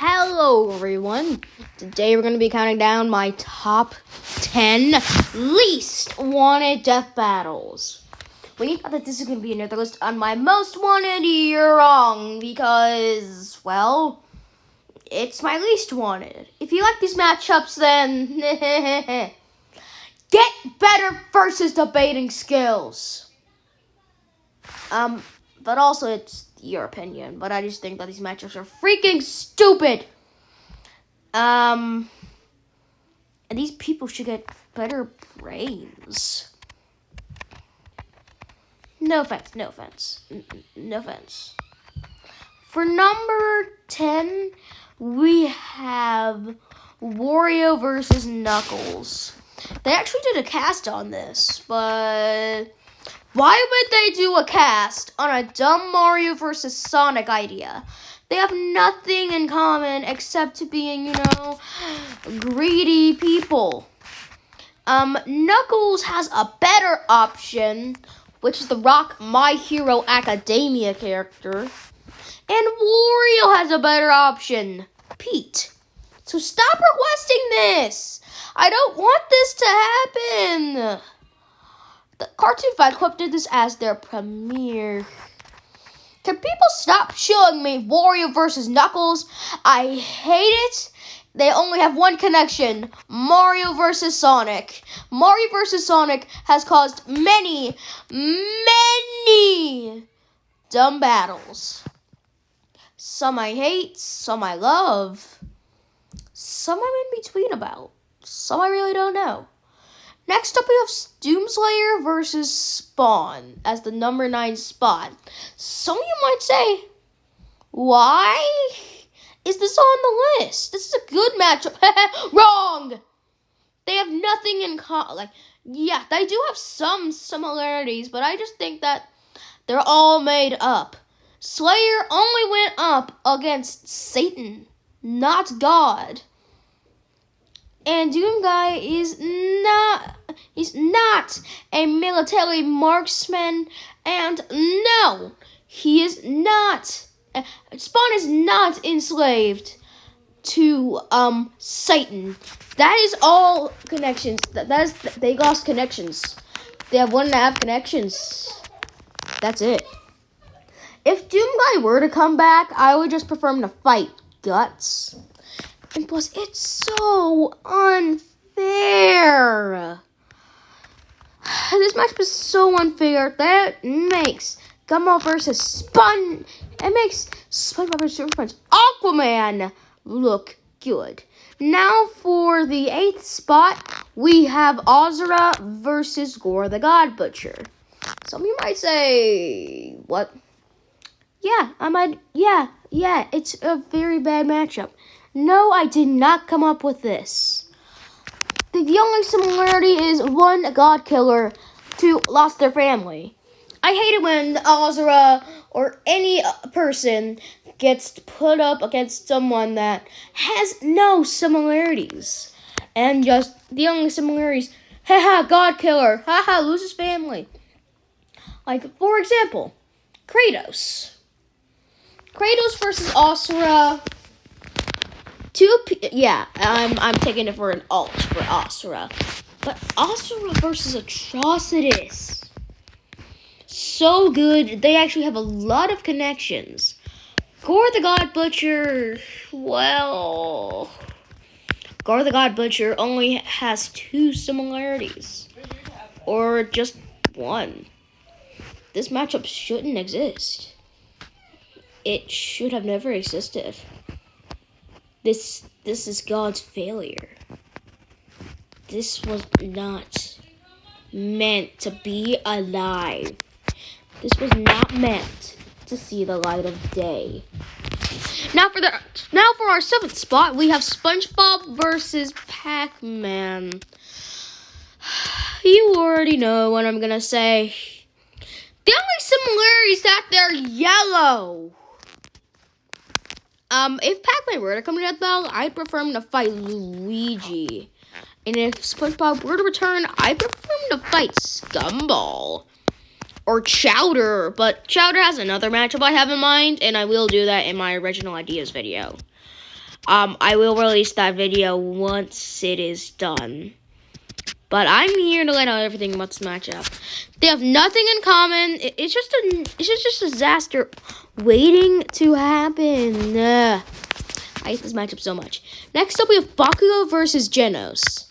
Hello everyone, today we're going to be counting down my top 10 least wanted death battles. When you thought that this is going to be another list on my most wanted, you're wrong because, well, it's my least wanted. If you like these matchups, then get better versus debating skills. But also it's your opinion, but I just think that these matchups are freaking stupid. And these people should get better brains. No offense. For number 10, we have Wario versus Knuckles. They actually did a cast on this, but why would they do a cast on a dumb Mario versus Sonic idea? They have nothing in common except being, greedy people. Knuckles has a better option, which is the Rock My Hero Academia character. And Wario has a better option, Pete. So stop requesting this. I don't want this to happen. The Cartoon Fight Club did this as their premiere. Can people stop showing me Wario versus Knuckles? I hate it. They only have one connection, Mario versus Sonic. Mario versus Sonic has caused many dumb battles. Some I hate, some I love, some I'm in between about, some I really don't know. Next up, we have Doomslayer versus Spawn as the number 9 spot. Some of you might say, why is this on the list? This is a good matchup. Wrong! They have nothing in common. Yeah, they do have some similarities, but I just think that they're all made up. Slayer only went up against Satan, not God. And Doomguy he's not a military marksman, and no, he is not. Spawn is not enslaved to Satan. That is all connections. They lost connections. They have 1.5 connections. That's it. If Doomguy were to come back, I would just prefer him to fight Guts. And plus, it's so unfair. This matchup is so unfair. That makes Gumball versus It makes SpongeBob versus Super Punch Aquaman look good. Now for the 8th spot, we have Ozra versus Gore the God Butcher. Some of you might say, what? Yeah, it's a very bad matchup. No, I did not come up with this. The only similarity is one god killer, 2 lost their family. I hate it when Ozra or any person gets put up against someone that has no similarities. And just the only similarities, god killer, loses family. For example, Kratos. Kratos versus Ozra. I'm taking it for an alt for Ozra. But Ozra versus Atrocitus. So good. They actually have a lot of connections. Gore the God Butcher, Gore the God Butcher only has 2 similarities. Or just 1. This matchup shouldn't exist. It should have never existed. This is God's failure. This was not meant to be alive. This was not meant to see the light of day. Now for our 7th spot, we have SpongeBob versus Pac-Man. You already know what I'm gonna say. The only similarity is that they're yellow. If Pac-Man were to come to Death Battle, I'd prefer him to fight Luigi. And if SpongeBob were to return, I'd prefer him to fight Scumball. Or Chowder. But Chowder has another matchup I have in mind, and I will do that in my original ideas video. I will release that video once it is done. But I'm here to let out everything about this matchup. They have nothing in common. It's just a disaster waiting to happen. I hate this matchup so much. Next up, we have Bakugo versus Genos.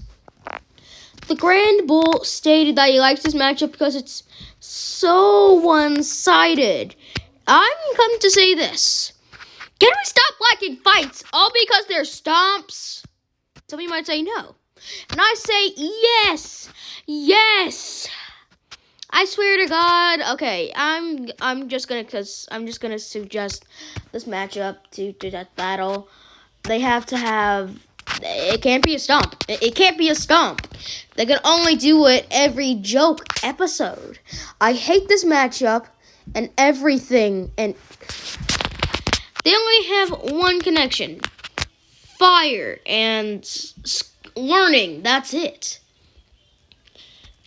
The Grand Bull stated that he likes this matchup because it's so one-sided. I'm come to say this. Can we stop liking fights all because they're stomps? Some of you might say no. And I say yes. Yes. I swear to God. Okay, I'm just gonna suggest this matchup to Death Battle. They have to have. It can't be a stomp. It can't be a stomp. They can only do it every joke episode. I hate this matchup and everything. And they only have one connection: fire and learning. That's it.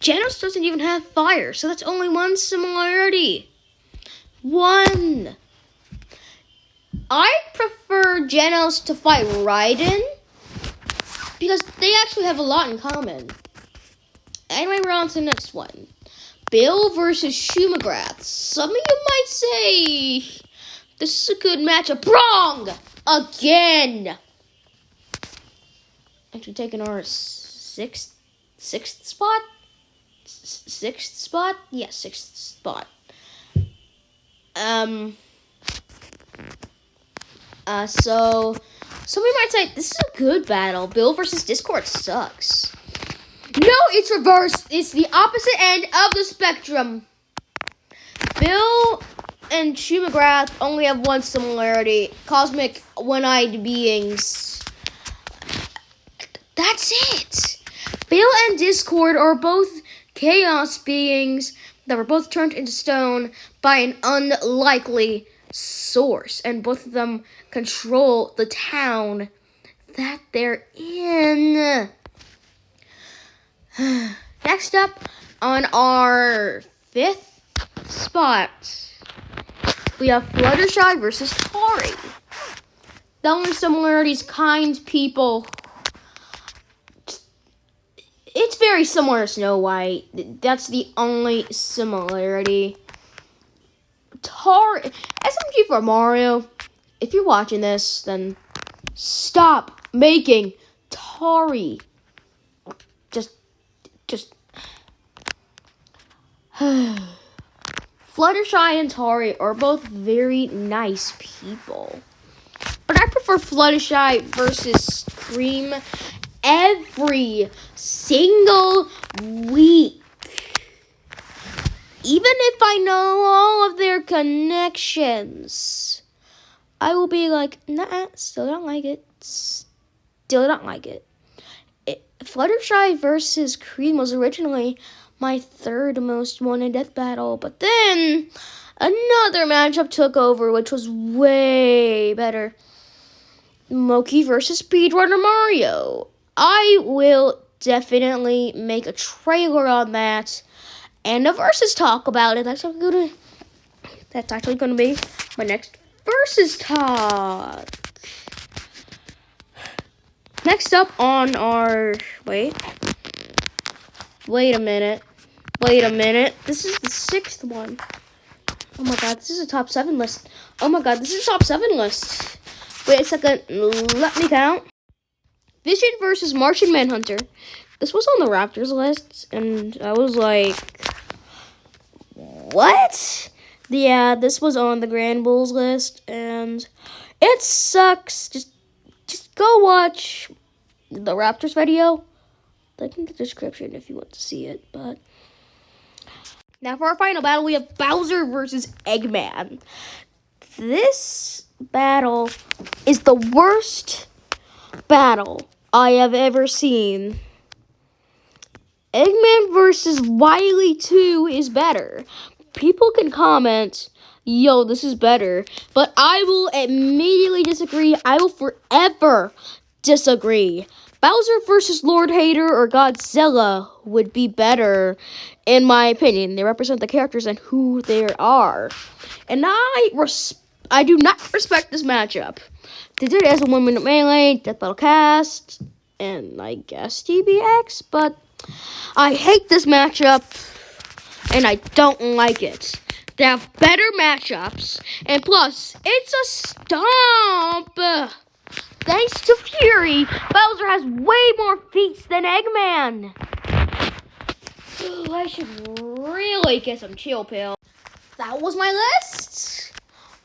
Genos doesn't even have fire, so that's only one similarity. One. I prefer Genos to fight Raiden because they actually have a lot in common. Anyway, we're on to the next one. Bill versus Shumagrath. Some of you might say this is a good matchup. Wrong! Again! Actually taking our sixth spot? Sixth spot? Yeah, sixth spot. So somebody might say, this is a good battle. Bill versus Discord sucks. No, it's reversed. It's the opposite end of the spectrum. Bill and Shumagrath only have one similarity. Cosmic one-eyed beings. That's it. Bill and Discord are both chaos beings that were both turned into stone by an unlikely source, and both of them control the town that they're in. Next up, on our 5th spot, we have Fluttershy versus Tori. The only similarities: kind people. It's very similar to Snow White. That's the only similarity. Tori, SMG for Mario. If you're watching this, then stop making Tori. Just. Fluttershy and Tori are both very nice people. But I prefer Fluttershy versus Cream every single week. Even if I know all of their connections, I will be like, nah, still don't like it. Still don't like it. Fluttershy versus Cream was originally my 3rd most wanted death battle, but then another matchup took over, which was way better. Moki versus Speedrunner Mario. I will definitely make a trailer on that and a versus talk about it. That's actually gonna be my next versus talk. Next up on our wait a minute. This is the 6th one. Oh my god, this is a top 7 list. Wait a second, let me count. Vision versus Martian Manhunter. This was on the Raptors list, and I was like, what? Yeah, this was on the Grand Bulls list, and it sucks. Just go watch the Raptors video. Link in the description if you want to see it. But now for our final battle, we have Bowser versus Eggman. This battle is the worst battle I have ever seen. Eggman versus Wily 2 is better. People can comment, yo, this is better. But I will immediately disagree. I will forever disagree. Bowser versus Lord Hater or Godzilla would be better, in my opinion. They represent the characters and who they are. And I do not respect this matchup. They did it as a 1 minute melee, Death Battle Cast, and I guess DBX, but I hate this matchup, and I don't like it. They have better matchups, and plus, it's a stomp! Thanks to Fury, Bowser has way more feats than Eggman. I should really get some chill pills. That was my list.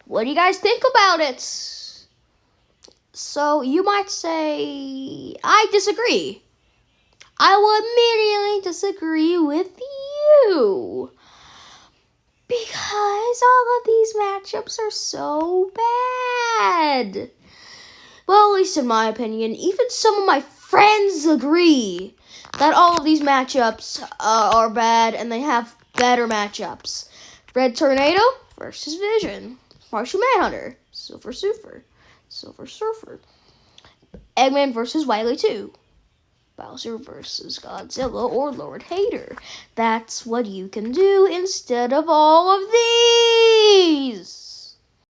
What do you guys think about it? So you might say, I disagree. I will immediately disagree with you. Because all of these matchups are so bad. Well, at least in my opinion, even some of my friends agree that all of these matchups are bad and they have better matchups. Red Tornado versus Vision. Martian Manhunter. Silver Surfer. Eggman versus Wily 2. Bowser versus Godzilla or Lord Hater. That's what you can do instead of all of these.